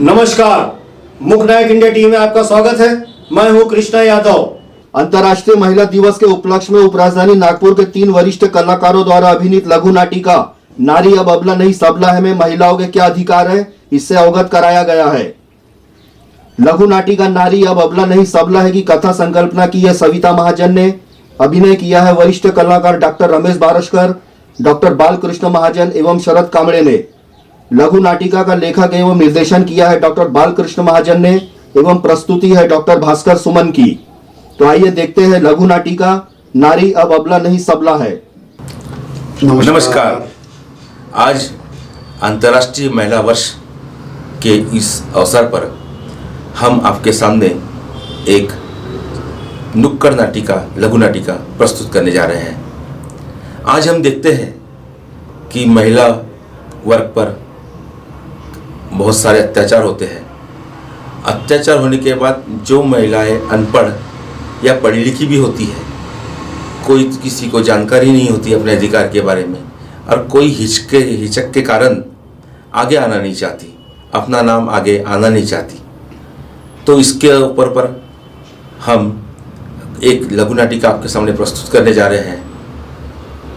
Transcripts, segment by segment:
नमस्कार, मुख्य नायक India team में आपका स्वागत है। मैं हूं कृष्णा यादव। अंतर्राष्ट्रीय महिला दिवस के उपलक्ष्य में उपराजधानी नागपुर के 3 वरिष्ठ कलाकारों द्वारा अभिनीत लघु नाटिका नारी अब अबला नहीं सबला है में महिलाओं के क्या अधिकार है, इससे अवगत कराया गया है। लघु नाटिका नारी अब अबला नहीं सबला है की कथा संकल्पना की है सविता महाजन ने। अभिनय किया है वरिष्ठ कलाकार डॉक्टर रमेश बारशकर, डॉक्टर बालकृष्ण महाजन एवं शरद कामड़े ने। लघु नाटिका का लेखक एवं निर्देशन किया है डॉक्टर बालकृष्ण महाजन ने एवं प्रस्तुति है डॉक्टर भास्कर सुमन की। तो आइए देखते हैं लघु नाटिका नारी अब अबला नहीं सबला है। नमस्कार। आज अंतर्राष्ट्रीय महिला वर्ष के इस अवसर पर हम आपके सामने एक नुक्कड़ नाटिका लघु नाटिका प्रस्तुत करने जा रहे हैं। आज हम देखते हैं कि महिला वर्ग पर बहुत सारे अत्याचार होते हैं। अत्याचार होने के बाद जो महिलाएं अनपढ़ या पढ़ी लिखी भी होती है, कोई किसी को जानकारी नहीं होती अपने अधिकार के बारे में, और कोई हिचक के कारण आगे आना नहीं चाहती, अपना नाम आगे आना नहीं चाहती, तो इसके ऊपर पर हम एक लघु नाटिका आपके सामने प्रस्तुत करने जा रहे हैं।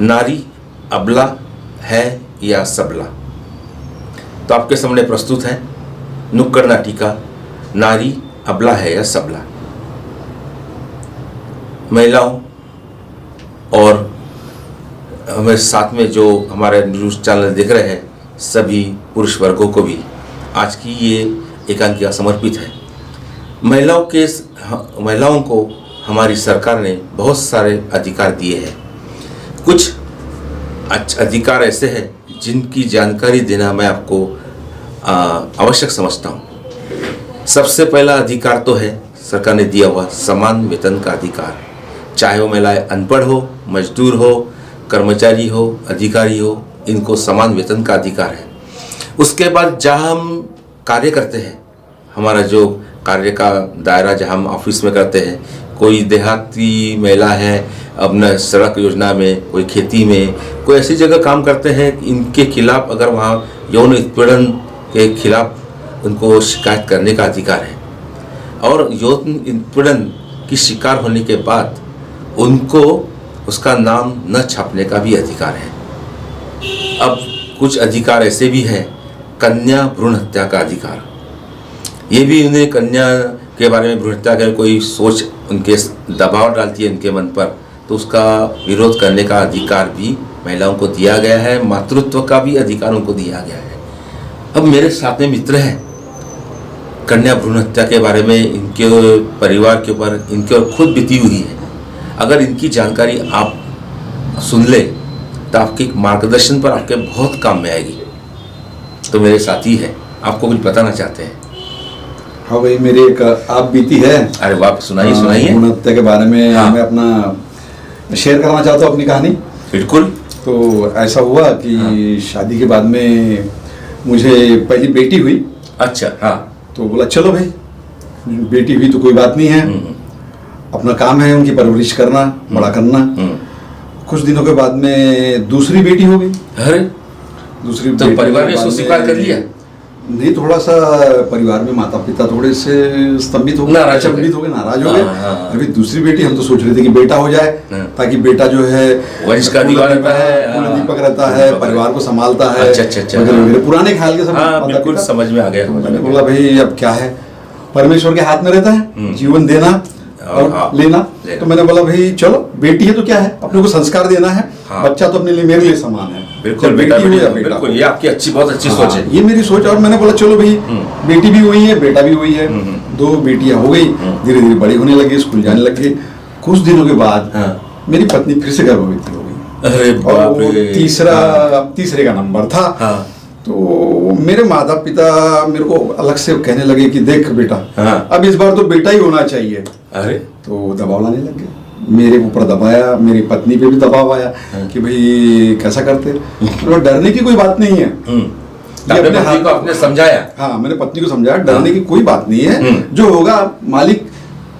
नारी अबला है या सबला। तो आपके सामने प्रस्तुत है नुक्कड़ नाटिका नारी अबला है या सबला। महिलाओं और हमें साथ में जो हमारे न्यूज़ चैनल देख रहे हैं सभी पुरुष वर्गों को भी आज की ये एकांकिका समर्पित है। महिलाओं को हमारी सरकार ने बहुत सारे अधिकार दिए हैं। कुछ अधिकार ऐसे हैं जिनकी जानकारी देना मैं आपको आवश्यक समझता हूँ। सबसे पहला अधिकार तो है सरकार ने दिया हुआ समान वेतन का अधिकार। चाहे वो महिलाएं अनपढ़ हो, मजदूर हो, कर्मचारी हो, अधिकारी हो, इनको समान वेतन का अधिकार है। उसके बाद जहाँ हम कार्य करते हैं, हमारा जो कार्य का दायरा जहाँ हम ऑफिस में करते हैं, कोई देहाती महिला है अपना सड़क योजना में, कोई खेती में, कोई ऐसी जगह काम करते हैं, इनके खिलाफ अगर वहाँ यौन उत्पीड़न के खिलाफ उनको शिकायत करने का अधिकार है। और यौन उत्पीड़न की शिकार होने के बाद उनको उसका नाम न छापने का भी अधिकार है। अब कुछ अधिकार ऐसे भी हैं, कन्या भ्रूण हत्या का अधिकार। ये भी उन्हें कन्या के बारे में भ्रूण हत्या का कोई सोच उनके दबाव डालती है उनके मन पर, तो उसका विरोध करने का अधिकार भी महिलाओं को दिया गया है। मातृत्व का भी अधिकार उनको दिया गया है। अब मेरे साथ में मित्र हैं, कन्या भ्रूण हत्या के बारे में इनके परिवार के ऊपर इनके और खुद बीती हुई है। अगर इनकी जानकारी आप सुन ले तो आपके मार्गदर्शन पर आपके बहुत काम में आएगी। तो मेरे साथी हैं, आपको कुछ बताना चाहते हैं? हाँ भाई, मेरी एक आप बीती है। अरे वाह, सुनाइए सुनाइए। भ्रूण हत्या के बारे में मैं अपना शेयर करना चाहता हूँ अपनी कहानी। बिल्कुल। तो ऐसा हुआ कि शादी के बाद में मुझे पहली बेटी हुई। अच्छा। हाँ। तो बोला चलो भाई, बेटी हुई तो कोई बात नहीं है, अपना काम है उनकी परवरिश करना, बड़ा करना। कुछ दिनों के बाद में दूसरी बेटी हो गई। अरे दूसरी तो परिवार ने इसको स्वीकार कर लिया? नहीं, थोड़ा सा परिवार में माता पिता थोड़े से स्तंभित हो गए, नाराज हो गए। अभी दूसरी बेटी हम तो सोच रहे थे कि बेटा हो जाए, ताकि बेटा जो है वंश का दीपक रहता है, परिवार को संभालता है। अच्छा। मेरे पुराने ख्याल के समय बिल्कुल समझ में आ गया। मैंने बोला भाई अब क्या है, परमेश्वर के हाथ में रहता है जीवन देना और लेना। तो मैंने बोला भाई चलो, बेटी है तो क्या है, अपने को संस्कार देना है। बच्चा तो अपने लिए मेरे लिए समान है। बिल्कुल बेटा, बिल्कुल ये आपकी अच्छी बहुत अच्छी सोच है। ये मेरी सोच। और मैंने बोला चलो भाई, बेटी भी वही है, बेटा भी वही है। 2 बेटियां हो गई, धीरे धीरे बड़ी होने लगी, स्कूल जाने लगे। कुछ दिनों के बाद मेरी पत्नी फिर से गर्भवती हो गई। अरे बाप रे। तीसरे का नंबर था। तो मेरे माता पिता मेरे को अलग से कहने लगे कि देख बेटा, अब इस बार तो बेटा ही होना चाहिए। अरे तो दबाव लाने लग गए, मेरे ऊपर दबाया, मेरी पत्नी पे भी दबाव आया कि भाई कैसा करते। तो डरने की कोई बात नहीं है। अपने हाथ को आपने समझाया? हाँ, मैंने पत्नी को समझाया, डरने की कोई बात नहीं है, जो होगा मालिक,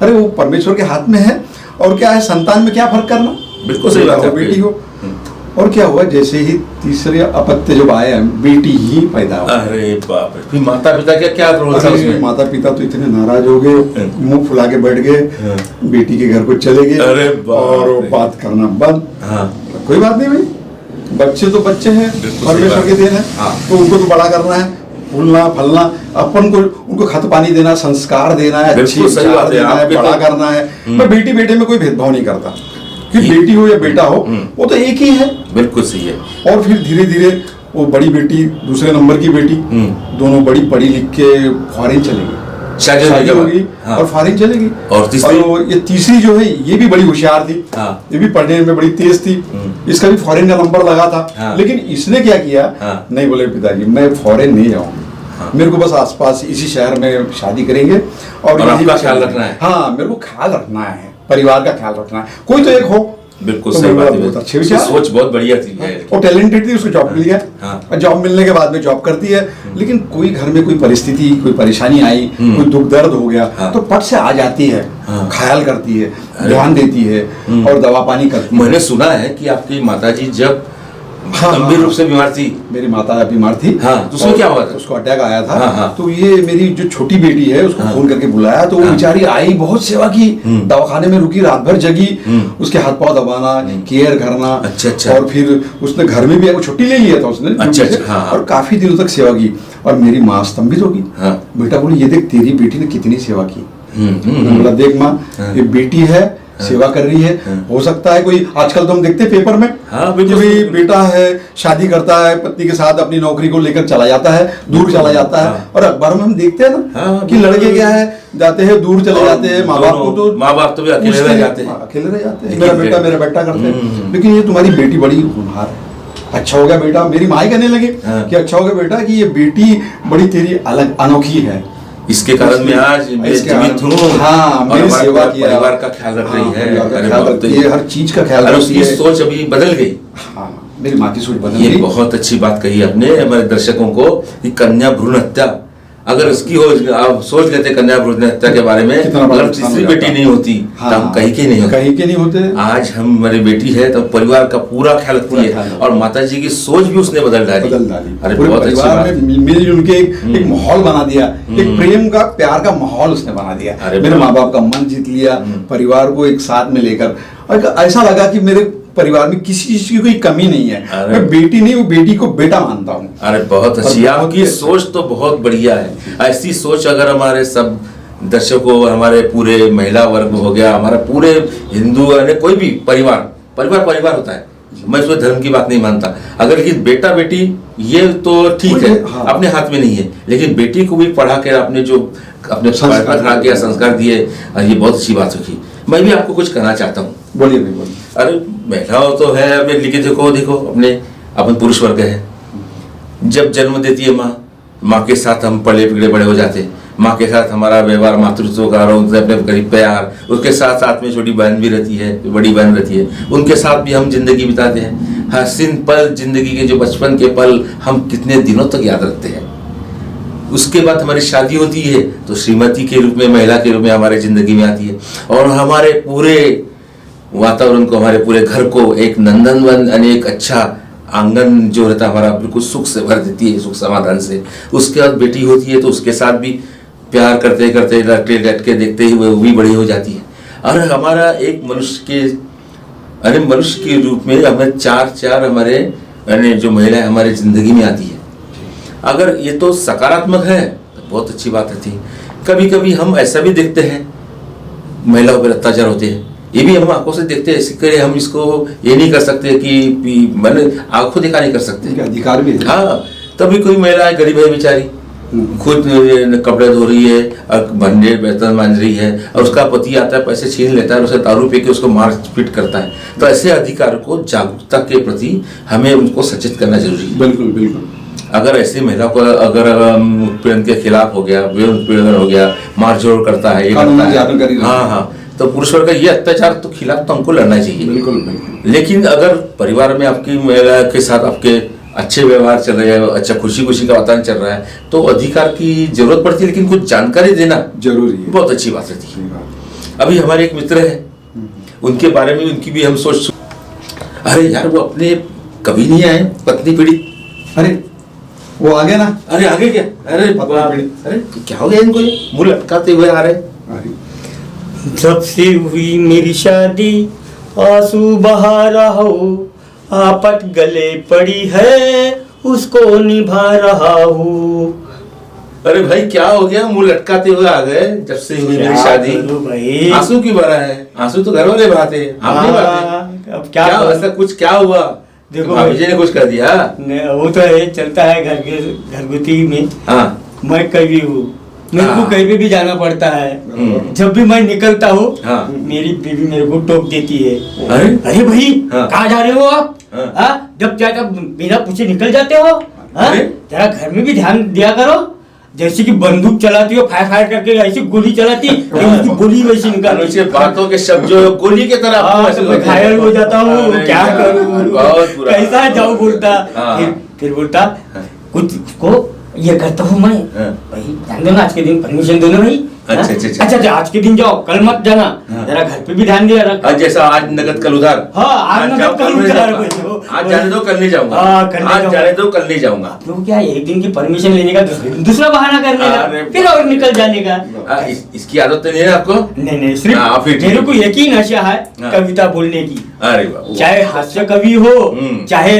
अरे वो परमेश्वर के हाथ में है। और क्या है, संतान में क्या फर्क करना, बिल्कुल सही बात है। बेटी हो और क्या हुआ, जैसे ही तीसरे अपत्य जब आए, बेटी ही पैदा हुई। अरे बाप रे, फिर माता पिता क्या क्या रोल था उसमें? माता पिता तो इतने नाराज हो गए, मुंह फुला के बैठ गए, बेटी के घर को चले गए अरे और बात करना बंद। हाँ, कोई बात नहीं भाई, बच्चे तो बच्चे हैं, परमेश्वर के देन है, तो उनको तो बड़ा करना है, फूलना फलना, अपन को उनको खत पानी देना, संस्कार देना है, अच्छी विचार देना है, बड़ा करना है। मैं बेटी बेटे में कोई भेदभाव नहीं करता कि बेटी हो या बेटा हो, वो तो एक ही है। बिल्कुल सही है। और फिर धीरे धीरे वो बड़ी बेटी, दूसरे नंबर की बेटी, दोनों बड़ी पढ़ी लिख के फॉरेन चलेगी, शादी होगी और फॉरेन चलेगी। और ये तीसरी जो है, ये भी बड़ी होशियार थी, ये भी पढ़ने में बड़ी तेज थी, इसका भी फॉरेन का नंबर लगा था। लेकिन इसने क्या किया, नहीं बोले पिताजी मैं फॉरेन नहीं जाऊंगा, मेरे को बस आसपास इसी शहर में शादी करेंगे और आपका ख्याल रखना है। हाँ, मेरे को ख्याल रखना है, परिवार का ख्याल रखना है, कोई तो एक हो। बिल्कुल तो सही बात है, बहुत अच्छे विचार, सोच बहुत बढ़िया थी। और टैलेंटेड थी, उसको जॉब मिल गया। और जॉब मिलने के बाद में जॉब करती है, लेकिन कोई घर में कोई परिस्थिति, कोई परेशानी आई, कोई दुख दर्द हो गया, तो पट से आ जाती है, ख्याल करती है, ध्यान देती है और दवा पानी करती है। मैंने सुना है कि आपकी माताजी जब गंभीर रूप से बीमार थी, मेरी माता बीमार थी, तो उसमें क्या हुआ था? उसको अटैक आया था। तो ये मेरी जो छोटी बेटी है, उसको फोन करके बुलाया, तो वो बेचारी आई, बहुत सेवा की, दवाखाने में रुकी, रात भर जगी, उसके हाथ पांव दबाना, केयर करना। अच्छा। और फिर उसने घर में भी छुट्टी ले लिया था उसने। अच्छा। और काफी दिनों तक सेवा की, और मेरी माँ स्तंभित होगी। बेटा बोली, ये देख तेरी बेटी ने कितनी सेवा की। बोला, देख माँ, ये बेटी है, सेवा कर रही है, हो सकता है कोई, आजकल तो हम देखते हैं पेपर में, भाई बेटा है, शादी करता है, पत्नी के साथ अपनी नौकरी को लेकर चला जाता है, दूर चला जाता है। और अखबार में हम देखते हैं ना कि लड़के क्या है, जाते हैं दूर चले जाते हैं, माँ बाप तो भी अकेले रह जाते हैं, मेरा बेटा करते हैं। लेकिन ये तुम्हारी बेटी बड़ी होनहार है, अच्छा हो गया बेटा। मेरी माँ ही कहने लगे कि अच्छा हो गया बेटा कि ये बेटी बड़ी तेरी अलग अनोखी है, इसके कारण मैं आज जीवित हूँ। हाँ, मेरी सेवा किया, परिवार का ख्याल रख रही है, ये हर चीज का ख्याल रखती है। उसकी सोच अभी बदल गई। हाँ, मेरी माँ की सोच बदल ये गई। बहुत अच्छी बात कही आपने हमारे दर्शकों को कि कन्या भ्रूण हत्या अगर इसकी हो, आप सोच लेते कन्या भ्रूण हत्या के बारे में, अगर तीसरी बेटी नहीं होती तो हम कहीं के नहीं होते। आज हमारी बेटी है तो परिवार का पूरा ख्याल रखती है, और माता जी की सोच भी उसने बदल डाली। अरे बहुत अच्छी बात, मिलजुल के एक माहौल बना दिया, एक प्रेम का, प्यार का माहौल उसने बना दिया। मेरे माँ बाप का मन जीत लिया, परिवार को एक साथ में लेकर, और ऐसा लगा कि मेरे परिवार में किसी चीज की कोई कमी नहीं है। मैं बेटी नहीं, वो बेटी को बेटा मानता हूँ। अरे बहुत अच्छी, आपकी सोच तो बहुत बढ़िया है। ऐसी सोच अगर हमारे सब दर्शकों, हमारे पूरे महिला वर्ग हो गया, हमारा पूरे हिंदू यानी कोई भी परिवार होता है, मैं इसमें धर्म की बात नहीं मानता। अगर लेकिन बेटा बेटी ये तो ठीक है, अपने हाथ में नहीं है, लेकिन बेटी को भी पढ़ा के आपने जो अपने संस्कार दिए, ये बहुत अच्छी बात होगी। मैं भी आपको कुछ कहना चाहता हूँ। बोलिए भाई, बोलिए। अरे महिलाओं तो है, अब लेकिन देखो अपने अपन पुरुष वर्ग है, जब जन्म देती है माँ के साथ हम पले पिगड़े बड़े हो जाते हैं, माँ के साथ हमारा व्यवहार मातृत्व का, अपने करीब प्यार, उसके साथ साथ में छोटी बहन भी रहती है, बड़ी बहन रहती है, उनके साथ भी हम जिंदगी बिताते हैं। हसीन पल, जिंदगी के जो बचपन के पल हम कितने दिनों तक याद रखते हैं। उसके बाद हमारी शादी होती है तो श्रीमती के रूप में, महिला के रूप में हमारे जिंदगी में आती है, और हमारे पूरे वातावरण को, हमारे पूरे घर को एक नंदनवन यानी एक अच्छा आंगन जो रहता है हमारा, बिल्कुल सुख से भर देती है, सुख समाधान से। उसके बाद बेटी होती है तो उसके साथ भी प्यार करते करते, लट के देखते ही वो भी बड़ी हो जाती है। और हमारा एक मनुष्य के रूप में हमें चार हमारे जो महिलाएं हमारे जिंदगी में आती है। अगर ये तो सकारात्मक है तो बहुत अच्छी बात रहती है। कभी कभी हम ऐसा भी देखते हैं महिलाओं पर अत्याचार होते हैं, ये भी हम आंखों से देखते हैं। इसके लिए हम इसको ये नहीं कर सकते कि मैंने आंखों देखा नहीं कर सकते, अधिकार भी है। हाँ, तभी कोई महिला है, गरीब है बेचारी, खुद कपड़े धो रही है और भंडे बर्तन मांज रही है, और उसका पति आता है, पैसे छीन लेता है और उसे दारू पी के उसको मार पीट करता है। तो ऐसे अधिकार को, जागरूकता के प्रति हमें उनको सचेत करना जरूरी है। बिल्कुल बिल्कुल। अगर ऐसी महिला को अगर उत्पीड़न के खिलाफ हो गया, उत्पीड़न हो गया, मारझोड़ करता है, ये करता है, हाँ, तो पुरुष वर्ग का ये अत्याचार तो खिलाफ तो हमको लड़ना चाहिए। बिल्कुल। लेकिन अगर परिवार में आपकी महिला के साथ आपके अच्छे व्यवहार चल रहे हैं, अच्छा खुशी का वातावरण चल रहा है, तो अधिकार की जरूरत पड़ती है, लेकिन कुछ जानकारी देना जरूरी है, बहुत अच्छी बात रहती है। अभी हमारे एक मित्र है, उनके बारे में उनकी भी हम सोच, अरे यार वो अपने कभी नहीं आए पत्नी पीड़ित। अरे वो आ गया ना। अरे आगे क्या? अरे पत्नी बाप, पीड़ित। अरे क्या हो गया इनको? ये मुंह लटकाते हुए आ रहे। अरे जब से हुई मेरी शादी आंसू बहा रहा हूँ, आपट गले पड़ी है उसको निभा रहा हूँ। अरे भाई क्या हो गया? मुंह लटकाते हुए आ गए। जब से हुई मेरी क्या शादी। करूं भाई? आंसू क्यों भरा है? आंसू तो घर वाले बहाते हैं, हम नहीं बहाते। अब क्या क्या करूं? ऐसा कुछ क्या हुआ? देखो भाभी भाई। जी ने कुछ कर दिया? वो तो है, चलता है घर के घरगुती में। हाँ मैं कभी हूँ, मेरे को हाँ। कहीं पे भी जाना पड़ता है। हम्म। जब भी मैं निकलता हूँ हाँ। मेरी बीवी मेरे को टोक देती है। अरे अरे भाई हाँ। कहाँ जा रहे हो आप? हाँ। हाँ? जब जाकर बिना पूछे निकल जाते हो। हाँ? अरे? जरा घर में भी ध्यान दिया करो। जैसे कि बंदूक चलाती हो, फायर फायर करके ऐसी गोली चलाती कि उसकी गोली वैसी निकाल। अनुचित बातों के शब्द जो है गोली की तरह आपको हाँ, ऐसे तो मैं लगते हैं। घायल हो जाता हूँ, अरे क्या यार, करूँ? बहुत बुरा। कैसा जाऊँ बोलता। हाँ। फिर बोलता हाँ। कुछ उसको ये करता हूँ मैं। हाँ। भाई ध्यान दो ना, आज के दिन परमिशन दो ना भाई। अच्छा, हाँ? अच्छा, अच्छा। अच्छा आज के दिन जाओ, कल मत जाना। हाँ। जरा घर पे भी ध्यान दिया रख। आज जैसा आज नगद कल उधार। हाँ, आज नगद जाओ, कल नहीं उधार जाऊंगा। वही हो। आज जाने दो, कल नहीं जाऊंगा। हाँ, कल नहीं आज जाऊंगा। जाने दो, कल नहीं जाऊंगा। तो क्या एक दिन की परमिशन लेने का दूसरा बहाना करने अरे का, फिर और निकल जाने का। इसकी आदत तो नहीं है आपको? नहीं सिर्फ हाँ, फिर ठीक मेरे है। को यकीन नशा है हाँ। कविता बोलने की। अरे वाह। चाहे हास्य कवि हो, हम्म। चाहे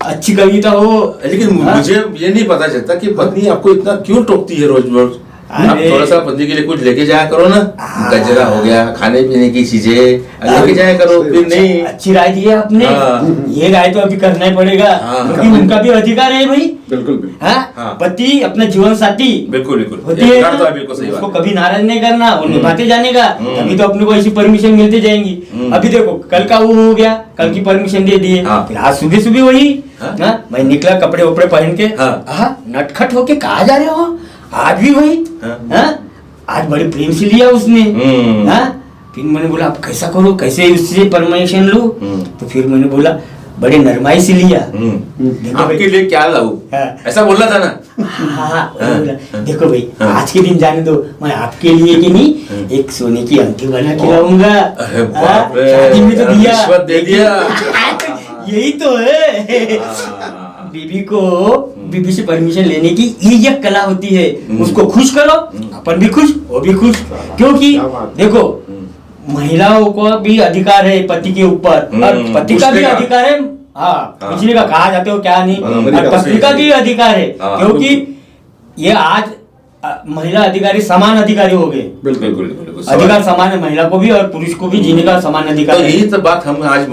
अच्छी कविता हो। लेकिन हाँ? मुझे ये नहीं पता चलता कि पत्नी आपको इतना क्यों टोकती है रोज रोज। आप अरे। थोड़ा सा पत्नी के लिए कुछ लेके जाया करो ना। हाँ। गजरा हो गया, खाने पीने की चीजें लेके जाया करो। फिर नहीं अच्छी राय दी है आपने। हाँ। ये राय तो अभी करना ही पड़ेगा, हाँ। क्योंकि उनका भी अधिकार है भाई। बिल्कुल बिल्कुल। हाँ? हाँ। पति अपना जीवन साथी बिल्कुल बिल्कुल होती ये है अधिकार तो ना, है, बिल्कुल सही उसको बात है। कभी नाराज नहीं करना, वो निभाते जाने का। तभी तो अपने को ऐसी परमिशन मिलती जाएंगी। अभी देखो कल का वो हो गया, कल की परमिशन दे दिए, हाँ। फिर आज सुबह सुबह वही। हाँ। हाँ? मैं निकला कपड़े वपड़े पहन के। हाँ। हाँ, नटखट होके कहाँ जा रहे हो? आज भी वही। हाँ। हाँ? आज बड़े प्रेम से लिया उसने। हाँ? फिर मैंने बोला अब कैसा करो, कैसे उससे परमिशन लूं? तो फिर मैंने बोला बड़े नरमाई से लिया। देखो आपके भाई। लिए क्या लाऊं? हाँ। ऐसा बोलना था ना। हाँ, वही बोला। देखो भाई हाँ। आज के दिन जाने दो, मैं आपके लिए कि नहीं एक सोने की अंगूठी बना के लाऊंगा। अरे बाप रे, शादी में तो दिया, रिश्वत दे दिया। यही तो है। बीबी को बीबी से परमिशन लेने की ये कला होती है। उसको खुश करो, अपन भी खुश, वो भी खुश। क्योंकि देखो महिलाओं को भी अधिकार है पति के ऊपर, और पति का पूछने भी का। अधिकार है। हाँ, पूछने का कहा जाते हो क्या नहीं, हाँ, और पति का भी अधिकार है। हाँ। क्योंकि ये आज महिला अधिकारी समान अधिकारी हो गए। बिल्कुल बिल्कुल बिल्कुल। अधिकार समान है, महिला को भी और पुरुष को भी जीने का समान अधिकार तो है। यही तो बात हम आज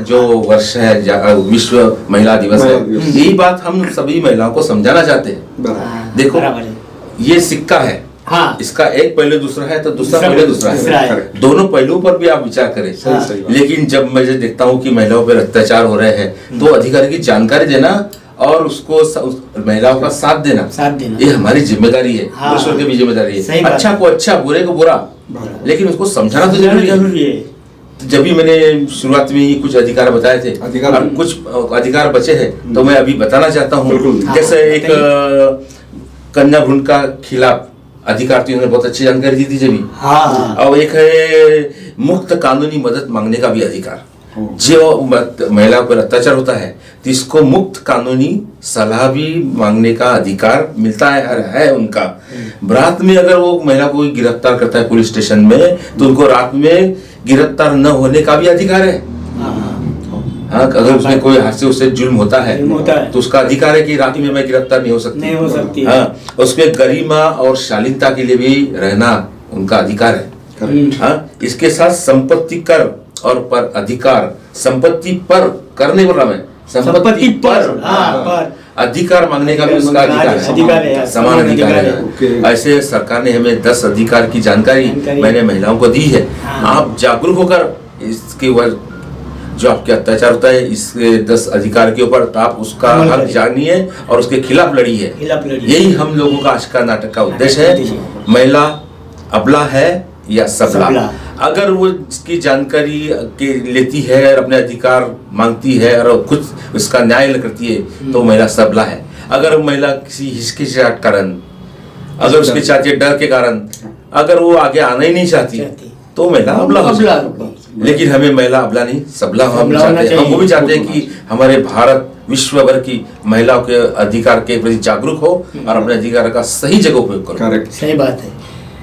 जो वर्ष है विश्व महिला दिवस है, महिला दिवस। यही बात हम सभी महिलाओं को समझाना चाहते हैं। बराबर। देखो बराबर है। ये सिक्का है। हाँ। इसका एक पहलू दूसरा है तो दूसरा दूसरा पहलू दूसरा दूसरा है। है। दोनों पहलुओं पर भी आप विचार करें। सही बात। लेकिन जब मैं देखता हूँ कि महिलाओं पर अत्याचार हो रहे हैं तो अधिकारी की जानकारी देना और उसको महिलाओं का साथ देना ये हमारी जिम्मेदारी है। हाँ। पुरुषों की भी जिम्मेदारी सही है। बात अच्छा है। को अच्छा, बुरे को बुरा, लेकिन उसको समझाना तो जरूरी है। है। जब भी मैंने शुरुआत में ही कुछ अधिकार बताए थे अधिकार- और कुछ अधिकार बचे हैं तो मैं अभी बताना चाहता हूँ। बिल्कुल। जैसे हाँ, एक कन्या भ्रूण का खिलाफ अधिकार थी, उन्होंने बहुत अच्छी जानकारी दी थी जब। हाँ। और एक है मुक्त कानूनी मदद मांगने का भी अधिकार। जो महिला पर अत्याचार होता है तो इसको मुक्त कानूनी सलाह भी मांगने का अधिकार मिलता है उनका। रात में अगर वो महिला को गिरफ्तार करता है पुलिस स्टेशन में तो उनको रात में गिरफ्तार न होने का भी अधिकार है। हाँ, अगर उसमें कोई हाथ से उससे जुल्म होता है तो उसका अधिकार है कि रात में मैं गिरफ्तार नहीं हो सकती। नहीं हो सकती। हाँ, उसमें गरिमा और शालीनता के लिए भी रहना उनका अधिकार है। हाँ, इसके साथ संपत्ति कर और पर अधिकार, संपत्ति पर कर नहीं बोल रहा मैं, संपत्ति पर, हाँ, पर अधिकार मांगने का भी उसका अधिकार है, समान अधिकार है। ऐसे सरकार ने हमें 10 अधिकार की जानकारी मैंने महिलाओं को दी है। आप जागरूक होकर इसके जो आपके अत्याचार होता है इस 10 अधिकार के ऊपर तो आप उसका हक जानिए और उसके खिलाफ लड़िए। यही हम लोगों का आज का नाटक का उद्देश्य है। महिला अबला है या सबला, अगर वो इसकी जानकारी के लेती है और अपने अधिकार मांगती है और खुद उसका न्याय करती है तो महिला सबला है। अगर महिला किसी हिचकिचाहट कारण, अगर उसके चाहती है डर के कारण, अगर वो आगे आना ही नहीं चाहती तो महिला अबला हो जाती है। लेकिन हमें महिला अबला नहीं सबला हम सबला चाहते होना हैं। हम वो भी चाहिए। चाहते हैं कि हमारे भारत विश्व भर की महिलाओं के अधिकार के प्रति जागरूक हो और अपने अधिकार का सही जगह उपयोग करो। करेक्ट। सही बात है।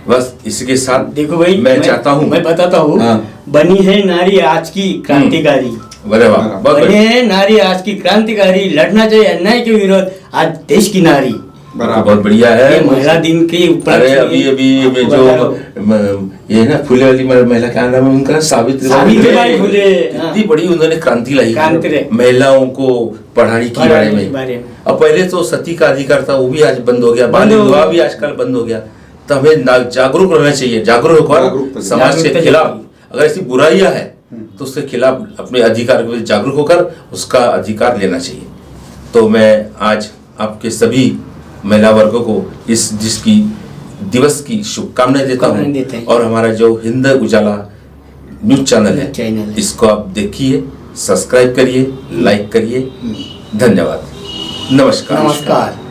बस इसके साथ देखो भाई, मैं चाहता हूँ, मैं बताता हूँ, हाँ। बनी है नारी आज की क्रांतिकारी। अरे वाह, बहुत बने बढ़िया। है नारी आज की क्रांतिकारी, लड़ना चाहिए अन्याय के विरोध, आज देश की नारी। बहुत बढ़िया है। ये महिला दिन के उपलक्ष्य अरे में अभी आपको जो बता रहा हूँ। ये ना फुले वाली महिला, क्या नाम है उनका, सावित्रीबाई फुले, हाँ। कितनी बड़ी उन्होंने क्रांति लाई क्रांति लाई। महिलाओं को पढ़ाने के बारे में। अब पहले तो सती का अधिकार था, वो भी आज बंद हो गया, बाल विवाह भी आजकल बंद हो गया। तो हमें जागरूक रहना चाहिए, जागरूक होकर समाज के खिलाफ अगर ऐसी बुराइयां है तो उसके खिलाफ अपने अधिकार के प्रति जागरूक होकर उसका अधिकार लेना चाहिए। तो मैं आज आपके सभी महिला वर्गों को इस जिसकी दिवस की शुभकामनाएं देता हूँ। और हमारा जो हिंद उजाला न्यूज चैनल है, इसको आप देखिए, सब्सक्राइब करिए, लाइक करिए। धन्यवाद, नमस्कार। नमस्कार।